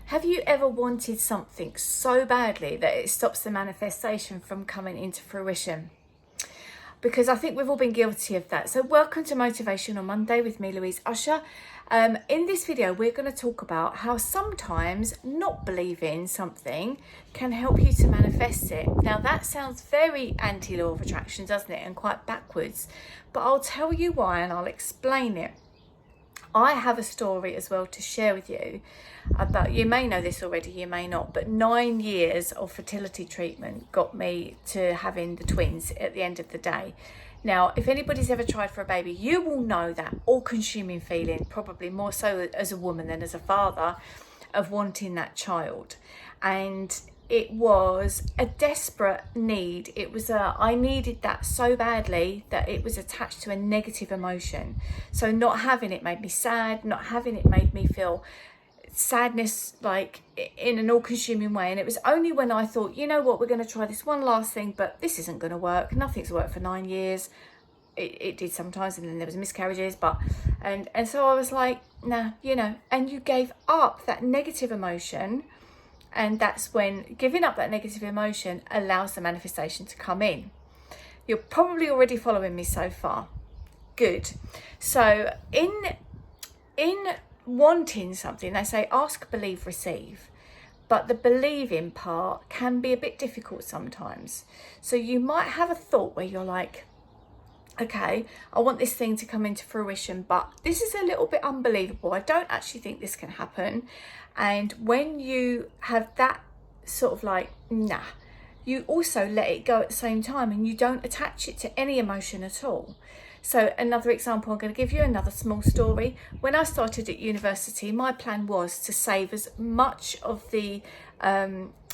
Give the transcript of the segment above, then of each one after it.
Have you ever wanted something so badly that it stops the manifestation from coming into fruition? Because I think we've all been guilty of that. So welcome to Motivation on Monday with me, Louise Usher. In this video, we're going to talk about how sometimes not believing something can help you to manifest it. Now that sounds very anti-law of attraction, doesn't it? And quite backwards. But I'll tell you why and I'll explain it. I have a story as well to share with you about, you may know this already, you may not, but 9 years of fertility treatment got me to having the twins at the end of the day. Now, if anybody's ever tried for a baby, you will know that all-consuming feeling, probably more so as a woman than as a father, of wanting that child. And it was a desperate need. It was I needed that so badly that it was attached to a negative emotion. So not having it made me sad, not having it made me feel sadness, like in an all-consuming way. And it was only when I thought, you know what, we're going to try this one last thing, but this isn't going to work. Nothing's worked for 9 years. It did sometimes, and then there was miscarriages, and so I was like, nah, you know, and you gave up that negative emotion. And that's when giving up that negative emotion allows the manifestation to come in. You're probably already following me so far. Good. So in wanting something, they say ask, believe, receive. But the believing part can be a bit difficult sometimes. So you might have a thought where you're like, okay, I want this thing to come into fruition, but this is a little bit unbelievable. I don't actually think this can happen. And when you have that sort of like, nah, you also let it go at the same time and you don't attach it to any emotion at all. So another example, I'm going to give you another small story. When I started at university, my plan was to save as much of the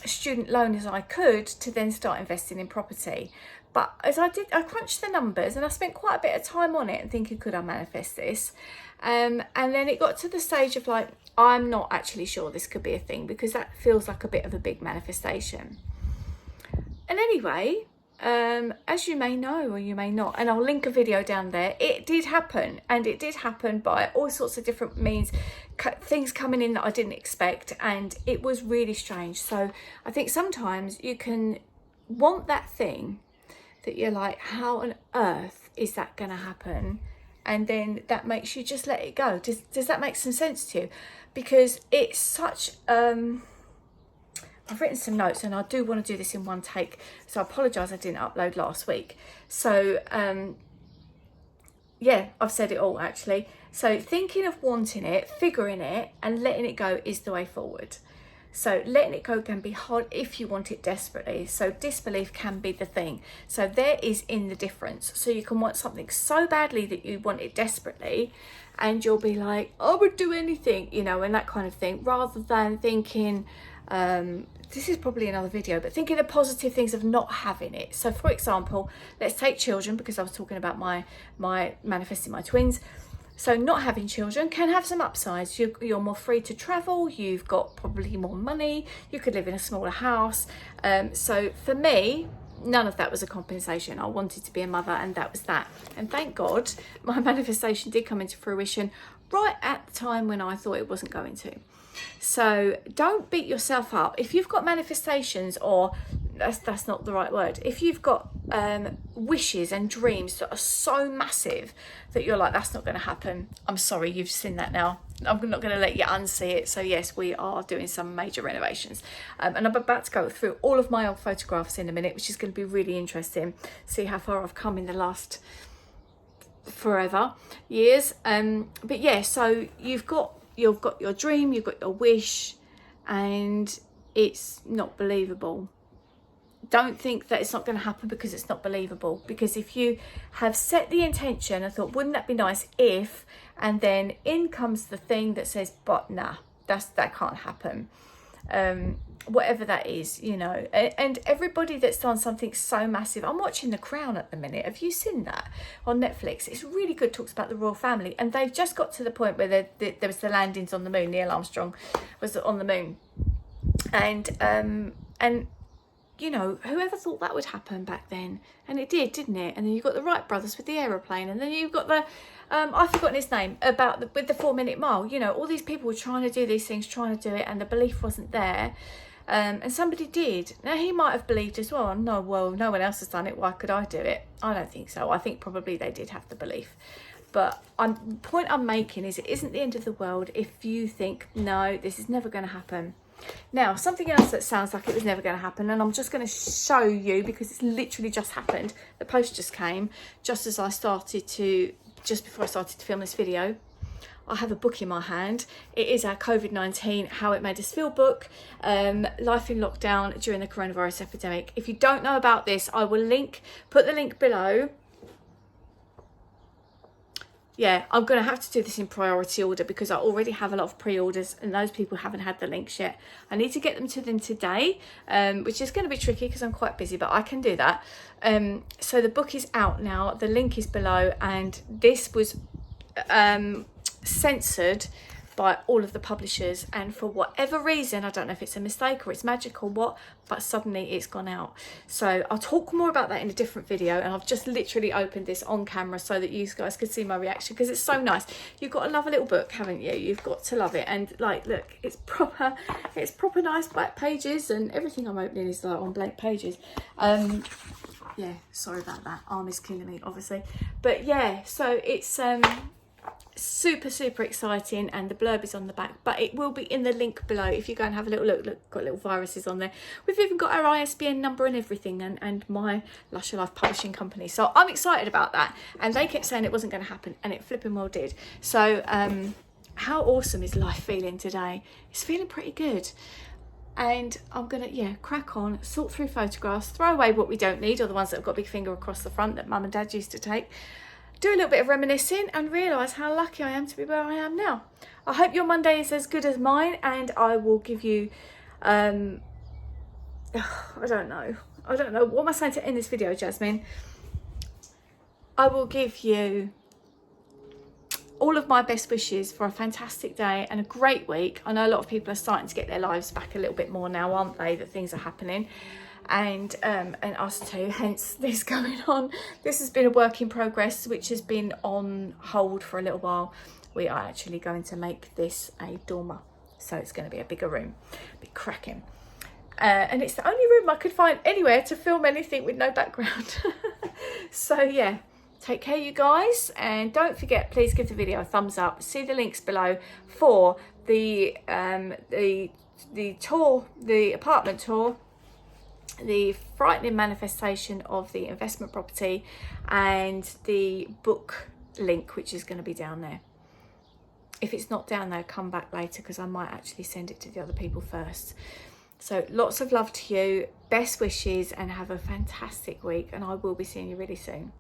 student loan as I could to then start investing in property. But as I did, I crunched the numbers and I spent quite a bit of time on it and thinking, could I manifest this? And then it got to the stage of like, I'm not actually sure this could be a thing, because that feels like a bit of a big manifestation. And anyway, as you may know or you may not, and I'll link a video down there, it did happen, and it did happen by all sorts of different means, things coming in that I didn't expect, and it was really strange. So I think sometimes you can want that thing that you're like, how on earth is that going to happen? And then that makes you just let it go. Does that make some sense to you? Because it's such, I've written some notes and I do want to do this in one take. So I apologise I didn't upload last week. So, yeah, I've said it all actually. So thinking of wanting it, figuring it and letting it go is the way forward. So letting it go can be hard if you want it desperately. So disbelief can be the thing. So there is in the difference. So you can want something so badly that you want it desperately and you'll be like, I would do anything, you know, and that kind of thing, rather than thinking, this is probably another video, but thinking the positive things of not having it. So for example, let's take children, because I was talking about my manifesting my twins. So not having children can have some upsides. You're more free to travel. You've got probably more money. You could live in a smaller house. So for me, none of that was a compensation. I wanted to be a mother and that was that. And thank God my manifestation did come into fruition right at the time when I thought it wasn't going to. So don't beat yourself up. If you've got manifestations, or that's not the right word, if you've got wishes and dreams that are so massive that you're like, that's not going to happen, I'm sorry, you've seen that now. I'm not going to let you unsee it. So yes, we are doing some major renovations, and I'm about to go through all of my old photographs in a minute, which is going to be really interesting. See how far I've come in the last forever years. But yeah, so you've got your dream, you've got your wish, and it's not believable. Don't think that it's not going to happen because it's not believable. Because if you have set the intention and thought, wouldn't that be nice if, and then in comes the thing that says, but nah, that can't happen. Whatever that is, you know. And everybody that's done something so massive, I'm watching The Crown at the minute. Have you seen that on Netflix? It's really good. Talks about the royal family, and they've just got to the point where there was the landings on the moon. Neil Armstrong was on the moon, and you know, whoever thought that would happen back then? And it did, didn't it? And then you've got the Wright brothers with the aeroplane, and then you've got the I've forgotten his name, with the 4-minute mile. You know, all these people were trying to do these things, trying to do it, and the belief wasn't there. And somebody did. Now, he might have believed as well. No, well, no one else has done it. Why could I do it? I don't think so. I think probably they did have the belief. But the point I'm making is it isn't the end of the world if you think, no, this is never going to happen. Now, something else that sounds like it was never going to happen, and I'm just going to show you because it's literally just happened. The post just came just before I started to film this video. I have a book in my hand. It is our COVID-19 How It Made Us Feel book, Life in Lockdown During the Coronavirus Epidemic. If you don't know about this, I will put the link below. Yeah, I'm going to have to do this in priority order because I already have a lot of pre-orders and those people haven't had the links yet. I need to get them to them today, which is going to be tricky because I'm quite busy, but I can do that. So the book is out now. The link is below, and this was censored by all of the publishers, and for whatever reason, I don't know if it's a mistake or it's magic or what, but suddenly it's gone out. So I'll talk more about that in a different video, and I've just literally opened this on camera so that you guys could see my reaction because it's so nice. You've got to love a little book, haven't you? You've got to love it. And like, look, it's proper nice black pages, and everything I'm opening is like on blank pages. Yeah, sorry about that, arm is killing me obviously, but yeah, so it's super exciting, and the blurb is on the back, but it will be in the link below if you go and have a little look. Got little viruses on there. We've even got our ISBN number and everything, and my Lusher Life publishing company, so I'm excited about that. And they kept saying it wasn't going to happen, and it flipping well did. So how awesome is life feeling today? It's feeling pretty good. And I'm gonna, crack on, sort through photographs, throw away what we don't need, or the ones that have got a big finger across the front that mum and dad used to take, do a little bit of reminiscing, and realise how lucky I am to be where I am now. I hope your Monday is as good as mine, and I will give you, I don't know, what am I saying to end this video, Jasmine? I will give you all of my best wishes for a fantastic day and a great week. I know a lot of people are starting to get their lives back a little bit more now, aren't they, that things are happening. And us too, hence this going on. This has been a work in progress, which has been on hold for a little while. We are actually going to make this a dormer, so it's going to be a bigger room, be cracking. And it's the only room I could find anywhere to film anything with no background. So yeah, take care you guys, and don't forget, please give the video a thumbs up. See the links below for the tour, the apartment tour, the frightening manifestation of the investment property, and the book link, which is going to be down there. If it's not down there, come back later because I might actually send it to the other people first. So lots of love to you, best wishes, and have a fantastic week, and I will be seeing you really soon.